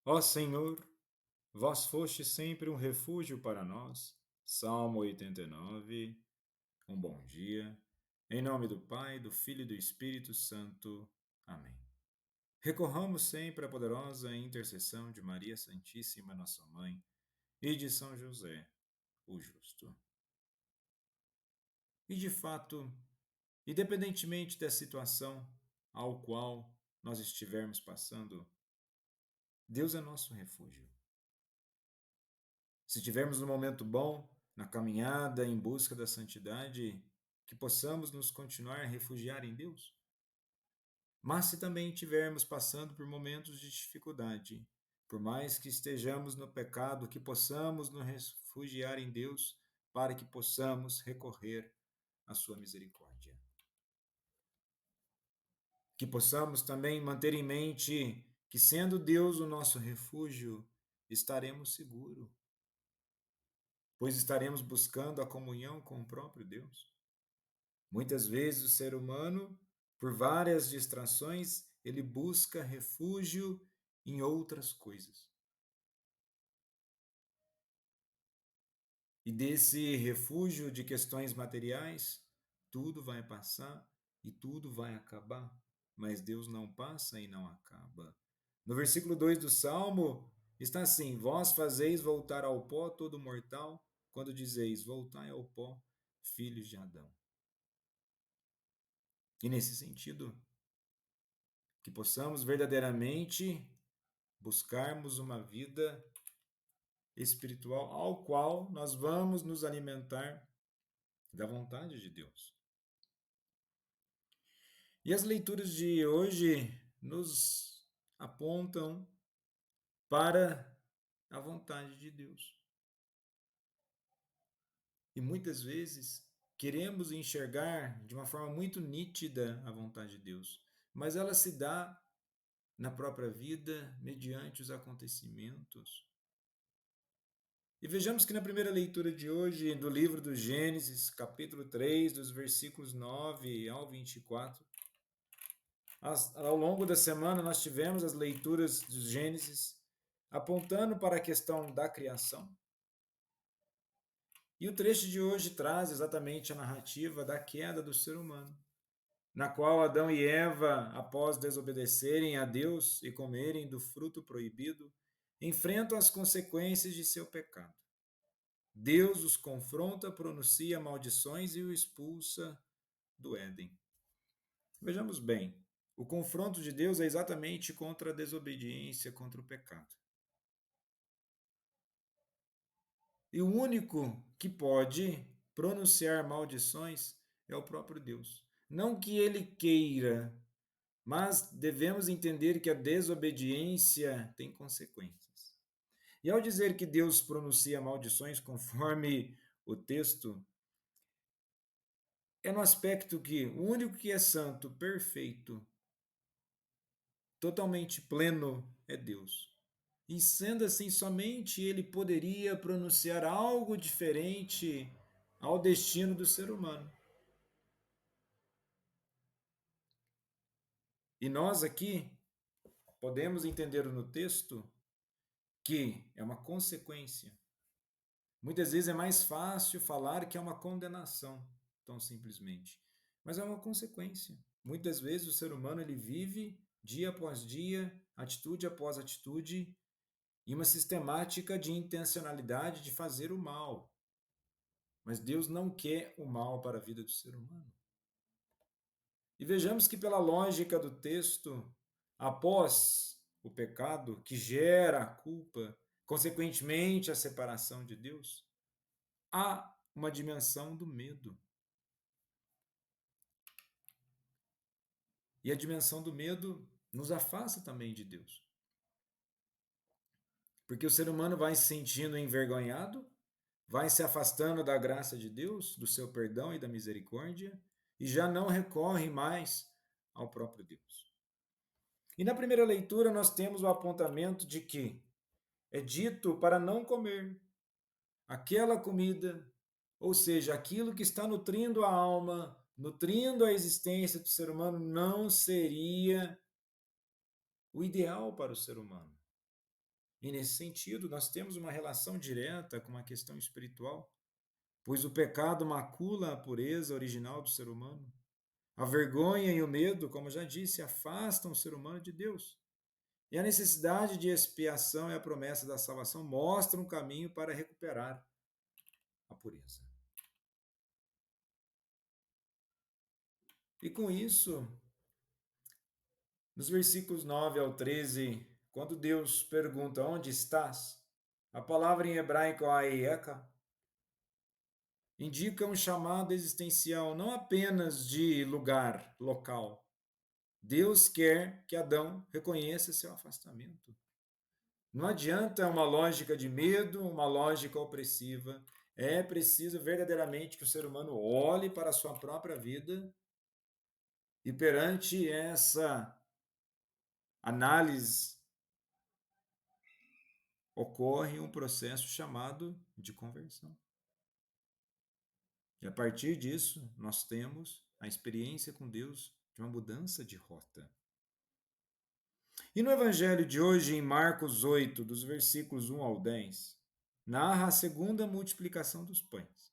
Ó Senhor, vós foste sempre um refúgio para nós. Salmo 89. Um bom dia. Em nome do Pai, do Filho e do Espírito Santo. Amém. Recorramos sempre à poderosa intercessão de Maria Santíssima, nossa Mãe, e de São José, o Justo. E de fato, independentemente da situação ao qual nós estivermos passando, Deus é nosso refúgio. Se estivermos num momento bom, na caminhada em busca da santidade, que possamos nos continuar a refugiar em Deus. Mas se também estivermos passando por momentos de dificuldade, por mais que estejamos no pecado, que possamos nos refugiar em Deus para que possamos recorrer à sua misericórdia. Que possamos também manter em mente que, sendo Deus o nosso refúgio, estaremos seguros, pois estaremos buscando a comunhão com o próprio Deus. Muitas vezes o ser humano, por várias distrações, ele busca refúgio em outras coisas. E desse refúgio de questões materiais, tudo vai passar e tudo vai acabar, mas Deus não passa e não acaba. No versículo 2 do Salmo está assim: Vós fazeis voltar ao pó todo mortal, quando dizeis: Voltai ao pó, filhos de Adão. E nesse sentido, que possamos verdadeiramente buscarmos uma vida espiritual ao qual nós vamos nos alimentar da vontade de Deus. E as leituras de hoje nos apontam para a vontade de Deus. E muitas vezes queremos enxergar de uma forma muito nítida a vontade de Deus, mas ela se dá na própria vida mediante os acontecimentos. E vejamos que na primeira leitura de hoje, do livro do Gênesis, capítulo 3, dos versículos 9 ao 24, ao longo da semana nós tivemos as leituras do Gênesis apontando para a questão da criação. E o trecho de hoje traz exatamente a narrativa da queda do ser humano, na qual Adão e Eva, após desobedecerem a Deus e comerem do fruto proibido, enfrentam as consequências de seu pecado. Deus os confronta, pronuncia maldições e o expulsa do Éden. Vejamos bem, o confronto de Deus é exatamente contra a desobediência, contra o pecado. E o único que pode pronunciar maldições é o próprio Deus. Não que ele queira, mas devemos entender que a desobediência tem consequências. E ao dizer que Deus pronuncia maldições conforme o texto, é no aspecto que o único que é santo, perfeito, totalmente pleno é Deus. E sendo assim, somente ele poderia pronunciar algo diferente ao destino do ser humano. E nós aqui podemos entender no texto que é uma consequência. Muitas vezes é mais fácil falar que é uma condenação, tão simplesmente. Mas é uma consequência. Muitas vezes o ser humano ele vive dia após dia, atitude após atitude, em uma sistemática de intencionalidade de fazer o mal. Mas Deus não quer o mal para a vida do ser humano. E vejamos que, pela lógica do texto, após o pecado, que gera a culpa, consequentemente a separação de Deus, há uma dimensão do medo. E a dimensão do medo nos afasta também de Deus. Porque o ser humano vai se sentindo envergonhado, vai se afastando da graça de Deus, do seu perdão e da misericórdia, e já não recorre mais ao próprio Deus. E na primeira leitura nós temos o apontamento de que é dito para não comer aquela comida, ou seja, aquilo que está nutrindo a alma, nutrindo a existência do ser humano, não seria o ideal para o ser humano. E nesse sentido, nós temos uma relação direta com uma questão espiritual, pois o pecado macula a pureza original do ser humano. A vergonha e o medo, como eu já disse, afastam o ser humano de Deus. E a necessidade de expiação e a promessa da salvação mostram um caminho para recuperar a pureza. E com isso, nos versículos 9 ao 13, quando Deus pergunta onde estás, a palavra em hebraico aieka indica um chamado existencial, não apenas de lugar, local. Deus quer que Adão reconheça seu afastamento. Não adianta uma lógica de medo, uma lógica opressiva. É preciso verdadeiramente que o ser humano olhe para a sua própria vida e, perante essa análise, ocorre um processo chamado de conversão. E a partir disso, nós temos a experiência com Deus de uma mudança de rota. E no evangelho de hoje, em Marcos 8, dos versículos 1 ao 10, narra a segunda multiplicação dos pães.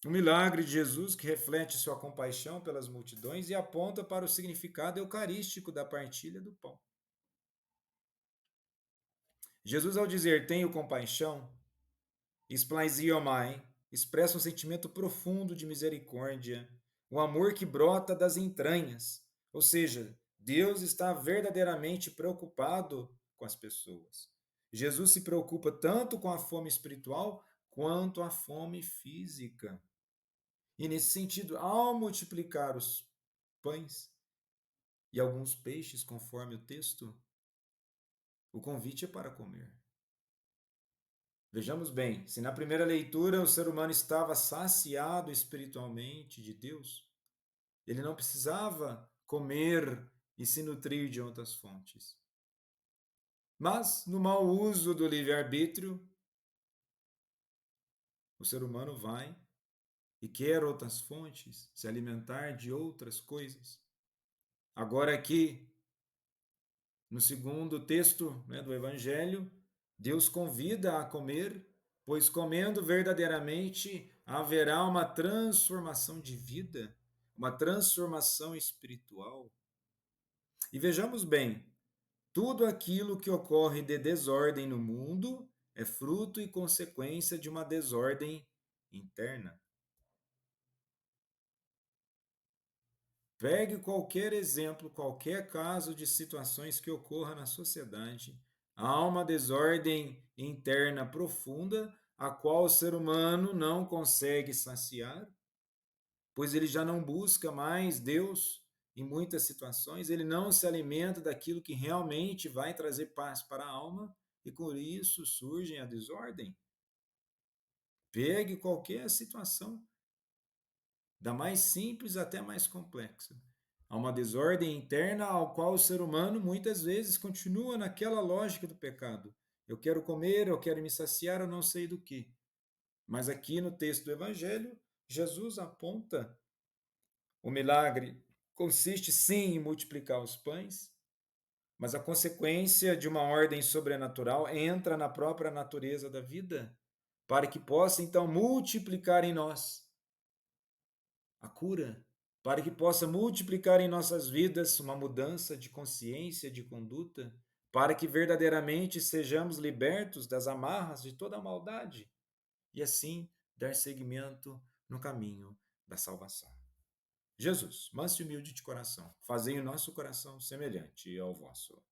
O milagre de Jesus que reflete sua compaixão pelas multidões e aponta para o significado eucarístico da partilha do pão. Jesus, ao dizer tenho compaixão, esplaiziomai, expressa um sentimento profundo de misericórdia, um amor que brota das entranhas. Ou seja, Deus está verdadeiramente preocupado com as pessoas. Jesus se preocupa tanto com a fome espiritual quanto a fome física. E nesse sentido, ao multiplicar os pães e alguns peixes, conforme o texto, o convite é para comer. Vejamos bem, se na primeira leitura o ser humano estava saciado espiritualmente de Deus, ele não precisava comer e se nutrir de outras fontes. Mas, no mau uso do livre-arbítrio, o ser humano vai e quer outras fontes, se alimentar de outras coisas. Agora aqui, no segundo texto, do Evangelho, Deus convida a comer, pois comendo verdadeiramente haverá uma transformação de vida, uma transformação espiritual. E vejamos bem, tudo aquilo que ocorre de desordem no mundo é fruto e consequência de uma desordem interna. Pegue qualquer exemplo, qualquer caso de situações que ocorra na sociedade. Há uma desordem interna profunda, a qual o ser humano não consegue saciar, pois ele já não busca mais Deus em muitas situações, ele não se alimenta daquilo que realmente vai trazer paz para a alma, e por isso surge a desordem. Pegue qualquer situação, da mais simples até a mais complexa. Há uma desordem interna ao qual o ser humano muitas vezes continua naquela lógica do pecado. Eu quero comer, eu quero me saciar, eu não sei do que. Mas aqui no texto do Evangelho, Jesus aponta o milagre consiste sim em multiplicar os pães, mas a consequência de uma ordem sobrenatural entra na própria natureza da vida, para que possa então multiplicar em nós a cura, para que possa multiplicar em nossas vidas uma mudança de consciência, de conduta, para que verdadeiramente sejamos libertos das amarras de toda a maldade e assim dar seguimento no caminho da salvação. Jesus, manso e humilde de coração, fazei o nosso coração semelhante ao vosso.